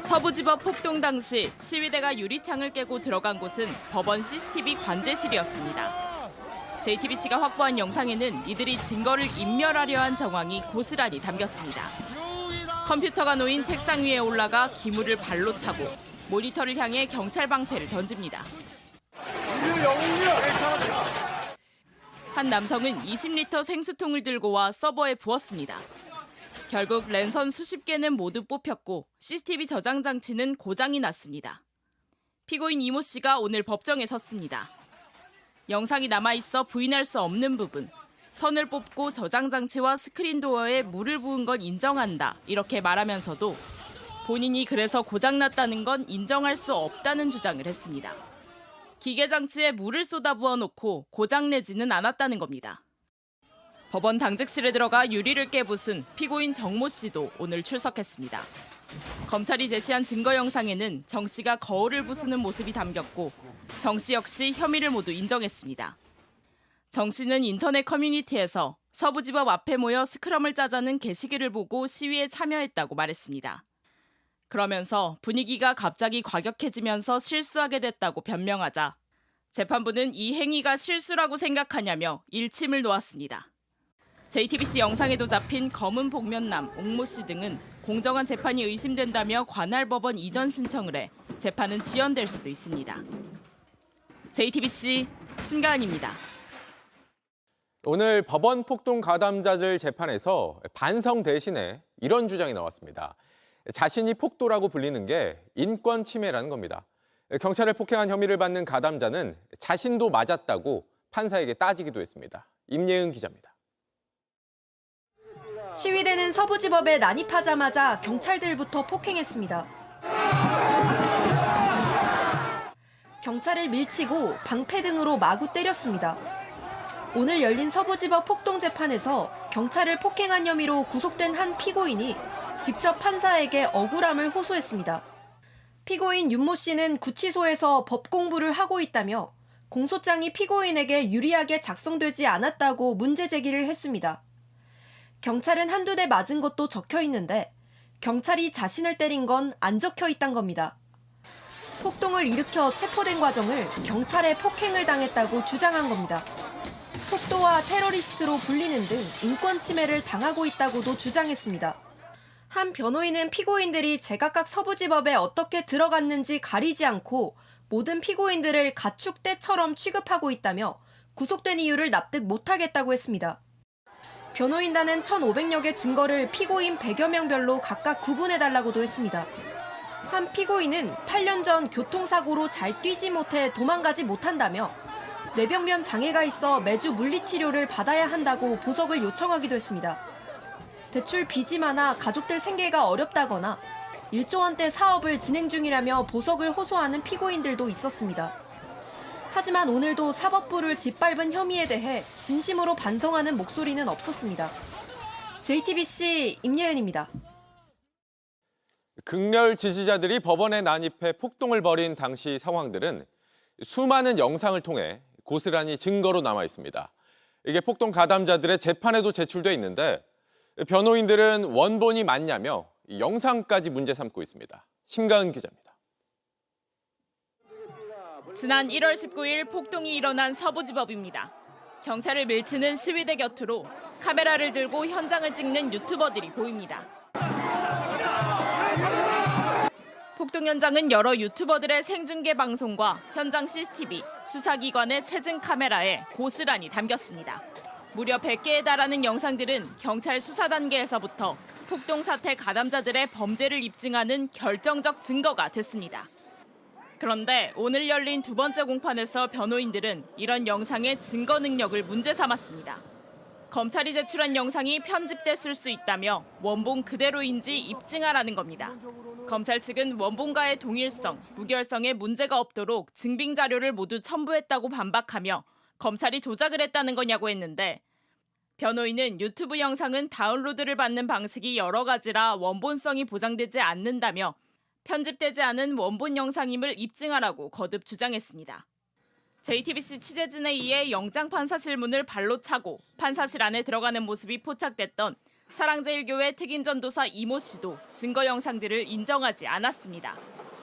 서부지법 폭동 당시 시위대가 유리창을 깨고 들어간 곳은 법원 CCTV 관제실이었습니다. JTBC가 확보한 영상에는 이들이 증거를 인멸하려 한 정황이 고스란히 담겼습니다. 컴퓨터가 놓인 책상 위에 올라가 기물을 발로 차고 모니터를 향해 경찰 방패를 던집니다. 한 남성은 20리터 생수통을 들고 와 서버에 부었습니다. 결국 랜선 수십 개는 모두 뽑혔고 CCTV 저장 장치는 고장이 났습니다. 피고인 이모 씨가 오늘 법정에 섰습니다. 영상이 남아있어 부인할 수 없는 부분, 선을 뽑고 저장 장치와 스크린 도어에 물을 부은 건 인정한다 이렇게 말하면서도 본인이 그래서 고장났다는 건 인정할 수 없다는 주장을 했습니다. 기계 장치에 물을 쏟아부어 놓고 고장내지는 않았다는 겁니다. 법원 당직실에 들어가 유리를 깨부순 피고인 정모 씨도 오늘 출석했습니다. 검찰이 제시한 증거 영상에는 정 씨가 거울을 부수는 모습이 담겼고 정 씨 역시 혐의를 모두 인정했습니다. 정 씨는 인터넷 커뮤니티에서 서부지법 앞에 모여 스크럼을 짜자는 게시글을 보고 시위에 참여했다고 말했습니다. 그러면서 분위기가 갑자기 과격해지면서 실수하게 됐다고 변명하자 재판부는 이 행위가 실수라고 생각하냐며 일침을 놓았습니다. JTBC 영상에도 잡힌 검은 복면남 옥모 씨 등은 공정한 재판이 의심된다며 관할 법원 이전 신청을 해 재판은 지연될 수도 있습니다. JTBC 심가은입니다. 오늘 법원 폭동 가담자들 재판에서 반성 대신에 이런 주장이 나왔습니다. 자신이 폭도라고 불리는 게 인권 침해라는 겁니다. 경찰을 폭행한 혐의를 받는 가담자는 자신도 맞았다고 판사에게 따지기도 했습니다. 임예은 기자입니다. 시위대는 서부지법에 난입하자마자 경찰들부터 폭행했습니다. 경찰을 밀치고 방패 등으로 마구 때렸습니다. 오늘 열린 서부지법 폭동 재판에서 경찰을 폭행한 혐의로 구속된 한 피고인이 직접 판사에게 억울함을 호소했습니다. 피고인 윤모 씨는 구치소에서 법 공부를 하고 있다며 공소장이 피고인에게 유리하게 작성되지 않았다고 문제 제기를 했습니다. 경찰은 한두 대 맞은 것도 적혀 있는데 경찰이 자신을 때린 건 안 적혀 있단 겁니다. 폭동을 일으켜 체포된 과정을 경찰에 폭행을 당했다고 주장한 겁니다. 폭도와 테러리스트로 불리는 등 인권 침해를 당하고 있다고도 주장했습니다. 한 변호인은 피고인들이 제각각 서부지법에 어떻게 들어갔는지 가리지 않고 모든 피고인들을 가축대처럼 취급하고 있다며 구속된 이유를 납득 못하겠다고 했습니다. 변호인단은 1,500여 개 증거를 피고인 100여 명별로 각각 구분해달라고도 했습니다. 한 피고인은 8년 전 교통사고로 잘 뛰지 못해 도망가지 못한다며 뇌병변 장애가 있어 매주 물리치료를 받아야 한다고 보석을 요청하기도 했습니다. 대출 빚이 많아 가족들 생계가 어렵다거나 1조 원대 사업을 진행 중이라며 보석을 호소하는 피고인들도 있었습니다. 하지만 오늘도 사법부를 짓밟은 혐의에 대해 진심으로 반성하는 목소리는 없었습니다. JTBC 임예은입니다. 극렬 지지자들이 법원에 난입해 폭동을 벌인 당시 상황들은 수많은 영상을 통해 고스란히 증거로 남아 있습니다. 이게 폭동 가담자들의 재판에도 제출돼 있는데 변호인들은 원본이 맞냐며 영상까지 문제 삼고 있습니다. 심가은 기자입니다. 지난 1월 19일 폭동이 일어난 서부지법입니다. 경찰을 밀치는 시위대 곁으로 카메라를 들고 현장을 찍는 유튜버들이 보입니다. 폭동 현장은 여러 유튜버들의 생중계 방송과 현장 CCTV, 수사기관의 체증 카메라에 고스란히 담겼습니다. 무려 100개에 달하는 영상들은 경찰 수사 단계에서부터 폭동 사태 가담자들의 범죄를 입증하는 결정적 증거가 됐습니다. 그런데 오늘 열린 두 번째 공판에서 변호인들은 이런 영상의 증거 능력을 문제 삼았습니다. 검찰이 제출한 영상이 편집됐을 수 있다며 원본 그대로인지 입증하라는 겁니다. 검찰 측은 원본과의 동일성, 무결성에 문제가 없도록 증빙 자료를 모두 첨부했다고 반박하며 검찰이 조작을 했다는 거냐고 했는데 변호인은 유튜브 영상은 다운로드를 받는 방식이 여러 가지라 원본성이 보장되지 않는다며 편집되지 않은 원본 영상임을 입증하라고 거듭 주장했습니다. JTBC 취재진에 의해 영장 판사실 문을 발로 차고 판사실 안에 들어가는 모습이 포착됐던 사랑제일교회 특임전도사 이모 씨도 증거 영상들을 인정하지 않았습니다.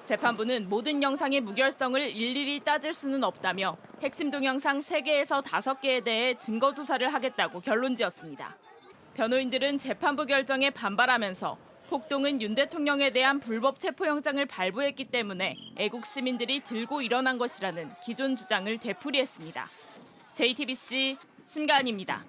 재판부는 모든 영상의 무결성을 일일이 따질 수는 없다며 핵심 동영상 3개에서 5개에 대해 증거 조사를 하겠다고 결론지었습니다. 변호인들은 재판부 결정에 반발하면서 폭동은 윤 대통령에 대한 불법 체포영장을 발부했기 때문에 애국 시민들이 들고 일어난 것이라는 기존 주장을 되풀이했습니다. JTBC 심가은입니다.